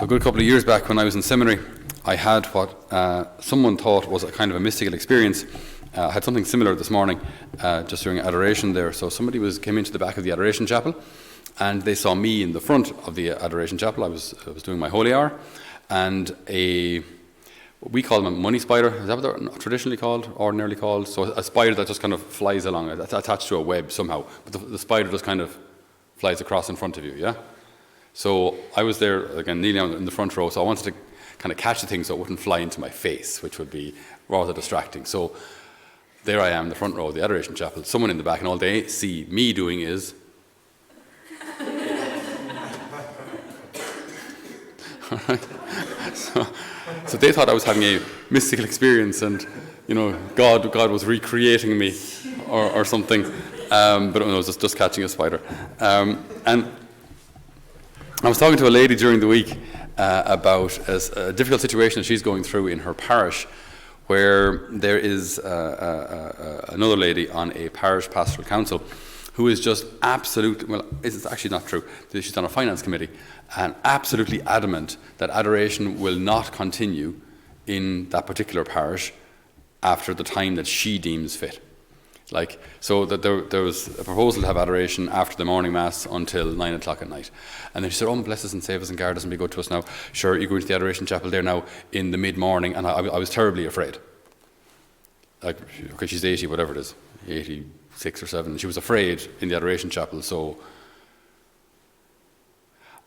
So a good couple of years back when I was in seminary, I had what someone thought was a kind of a mystical experience. I had something similar this morning, just during adoration there. So somebody came into the back of the adoration chapel, and they saw me in the front of the adoration chapel. I was doing my holy hour, and we call them a money spider. Is that what they're traditionally called, ordinarily called? So a spider that just kind of flies along, attached to a web somehow. But the spider just kind of flies across in front of you, yeah? So I was there, again, kneeling in the front row, so I wanted to kind of catch the thing so it wouldn't fly into my face, which would be rather distracting. So there I am, the front row of the adoration chapel, someone in the back, and all they see me doing is... So they thought I was having a mystical experience, and God was recreating me or something, but no, I was just catching a spider. And I was talking to a lady during the week about a difficult situation that she's going through in her parish, where there is another lady on a parish pastoral council who is just absolutely, well, it's actually not true. She's on a finance committee and absolutely adamant that adoration will not continue in that particular parish after the time that she deems fit. So that there was a proposal to have adoration after the morning mass until 9 o'clock at night. And then she said, bless us and save us and guard us and be good to us now. Sure, you go into the adoration chapel there now in the mid-morning. And I was terribly afraid. Okay, she's 80, whatever it is, 86 or 7. She was afraid in the adoration chapel. So,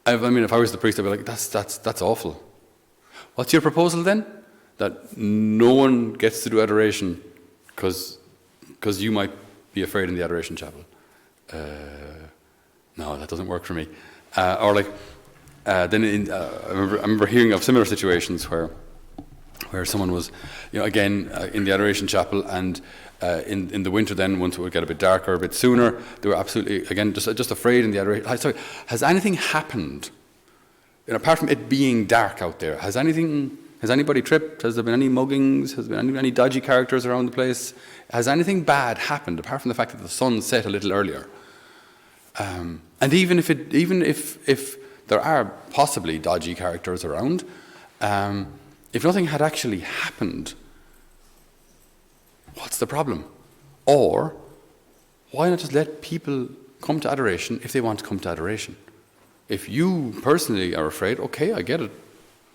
I mean, if I was the priest, I'd be like, that's awful. What's your proposal then? That no one gets to do adoration because you might be afraid in the adoration chapel. No, that doesn't work for me. Then I remember hearing of similar situations where someone was, again in the adoration chapel, and in the winter then, once it would get a bit darker, a bit sooner, they were absolutely, again, just afraid in the adoration. Sorry, has anything happened, apart from it being dark out there? Has anybody tripped? Has there been any muggings? Has there been any dodgy characters around the place? Has anything bad happened, apart from the fact that the sun set a little earlier? And even if there are possibly dodgy characters around, if nothing had actually happened, what's the problem? Or why not just let people come to adoration if they want to come to adoration? If you personally are afraid, okay, I get it,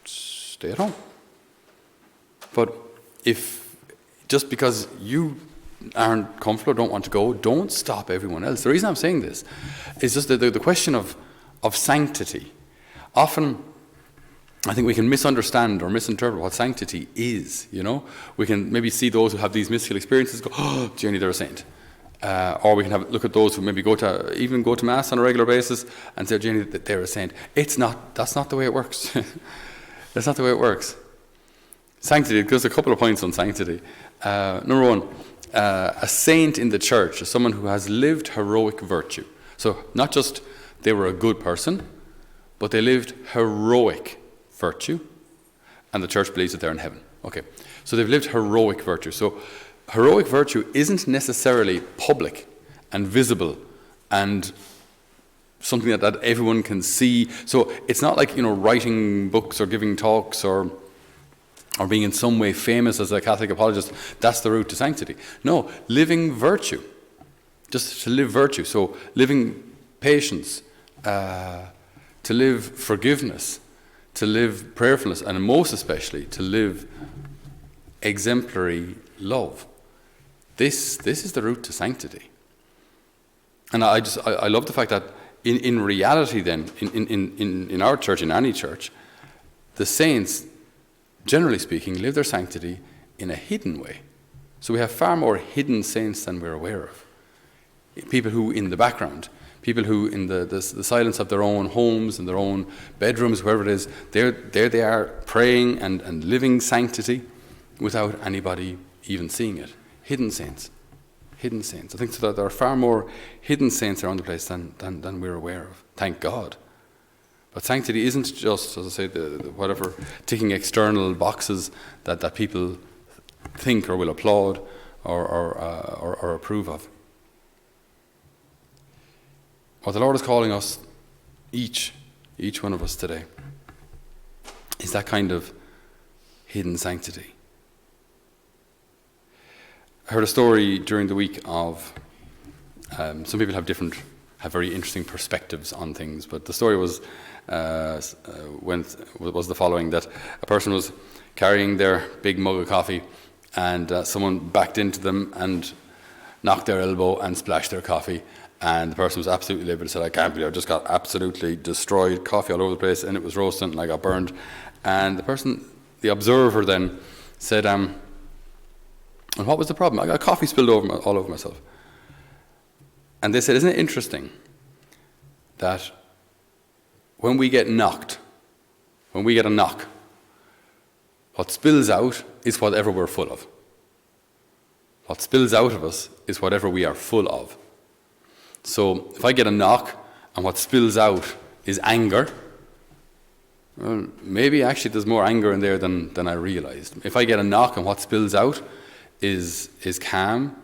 stay at home. But if just because you aren't comfortable or don't want to go, don't stop everyone else. The reason I'm saying this is just the question of sanctity. Often, I think we can misunderstand or misinterpret what sanctity is, We can maybe see those who have these mystical experiences go, oh, Jenny, they're a saint. Or we can look at those who maybe go to Mass on a regular basis and say, Jenny, that they're a saint. That's not the way it works. That's not the way it works. Sanctity, there's a couple of points on sanctity. Number one, a saint in the church is someone who has lived heroic virtue. So not just they were a good person, but they lived heroic virtue, and the church believes that they're in heaven. Okay, so they've lived heroic virtue. So heroic virtue isn't necessarily public and visible and something that everyone can see. So it's not like, writing books or giving talks or being in some way famous as a Catholic apologist. That's the route to sanctity. No, living virtue. Just to live virtue. So living patience, to live forgiveness, to live prayerfulness, and most especially to live exemplary love. This is the route to sanctity. And I love the fact that in reality then, in our church, in any church, the saints, generally speaking, live their sanctity in a hidden way. So we have far more hidden saints than we're aware of. People who in the background, people who in the silence of their own homes and their own bedrooms, wherever it is, there they are praying and living sanctity without anybody even seeing it. Hidden saints. Hidden saints. I think so that there are far more hidden saints around the place than we're aware of. Thank God. But sanctity isn't just, as I say, the whatever ticking external boxes that people think or will applaud or approve of. What the Lord is calling us, each one of us today, is that kind of hidden sanctity. I heard a story during the week of some people have very interesting perspectives on things, but the story was the following: that a person was carrying their big mug of coffee, and someone backed into them and knocked their elbow and splashed their coffee, and the person was absolutely livid. Said, "I can't believe I just got absolutely destroyed, coffee all over the place, and it was roasting and I got burned." And the observer then said, "And what was the problem? I got coffee spilled all over myself." And they said, "Isn't it interesting that when we get a knock, what spills out is whatever we're full of. What spills out of us is whatever we are full of. So if I get a knock and what spills out is anger, well, maybe actually there's more anger in there than I realized. If I get a knock and what spills out is calm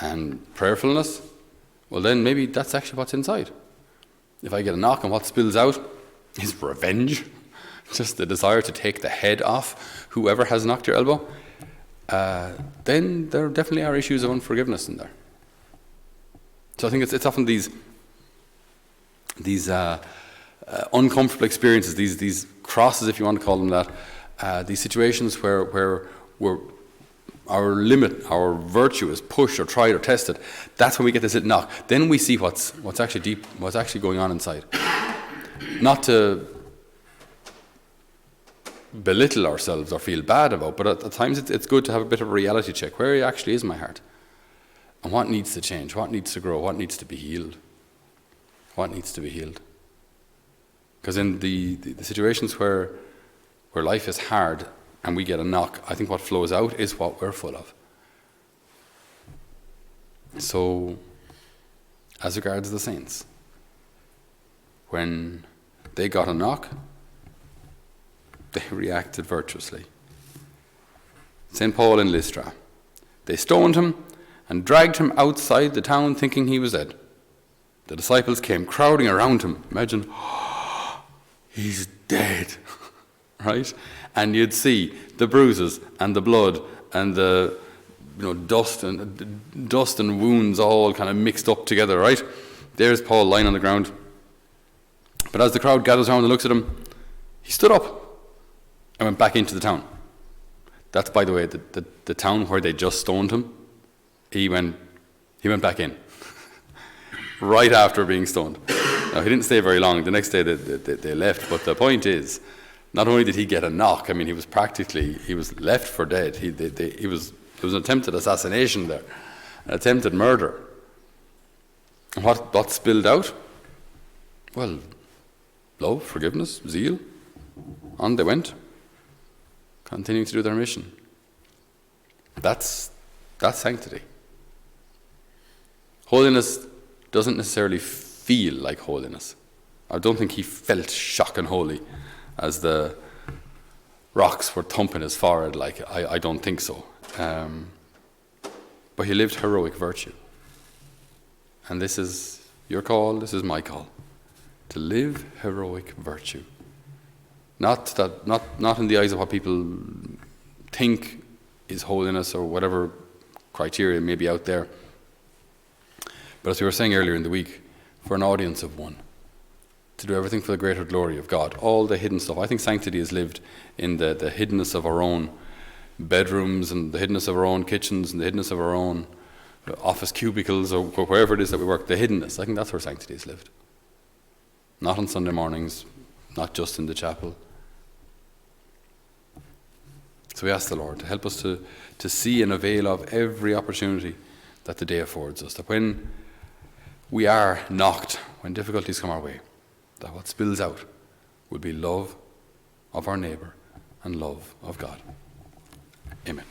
and prayerfulness, well then maybe that's actually what's inside. If I get a knock and what spills out is revenge, just the desire to take the head off whoever has knocked your elbow, then there definitely are issues of unforgiveness in there. So I think it's often these uncomfortable experiences, these crosses, if you want to call them that, these situations where our limit, our virtue is pushed or tried or tested. That's when we get this little knock. Then we see what's actually deep, what's actually going on inside. Not to belittle ourselves or feel bad about, but at times it's good to have a bit of a reality check. Where actually is my heart? And what needs to change? What needs to grow? What needs to be healed? What needs to be healed? Because in the situations where life is hard and we get a knock, I think what flows out is what we're full of. So, as regards the saints, when they got a knock, they reacted virtuously. St. Paul in Lystra, they stoned him and dragged him outside the town thinking he was dead. The disciples came crowding around him. Imagine, he's dead, right? And you'd see the bruises and the blood and the dust and wounds all kind of mixed up together, right? There's Paul lying on the ground. But as the crowd gathers around and looks at him, he stood up and went back into the town. That's, by the way, the town where they just stoned him. He went back in right after being stoned. Now, he didn't stay very long. The next day they left. But the point is, not only did he get a knock, I mean, he was left for dead. There was an attempted assassination there, an attempted murder. And what spilled out? Well, love, forgiveness, zeal. On they went, continuing to do their mission. That's sanctity. Holiness doesn't necessarily feel like holiness. I don't think he felt shock and holy as the rocks were thumping his forehead. I don't think so. But he lived heroic virtue. And this is your call, this is my call. To live heroic virtue. Not in the eyes of what people think is holiness or whatever criteria may be out there. But as we were saying earlier in the week, for an audience of one, to do everything for the greater glory of God, all the hidden stuff. I think sanctity is lived in the hiddenness of our own bedrooms and the hiddenness of our own kitchens and the hiddenness of our own office cubicles or wherever it is that we work, the hiddenness. I think that's where sanctity is lived. Not on Sunday mornings, not just in the chapel. So we ask the Lord to help us to see and avail of every opportunity that the day affords us, that when we are knocked, when difficulties come our way, that what spills out will be love of our neighbour and love of God. Amen.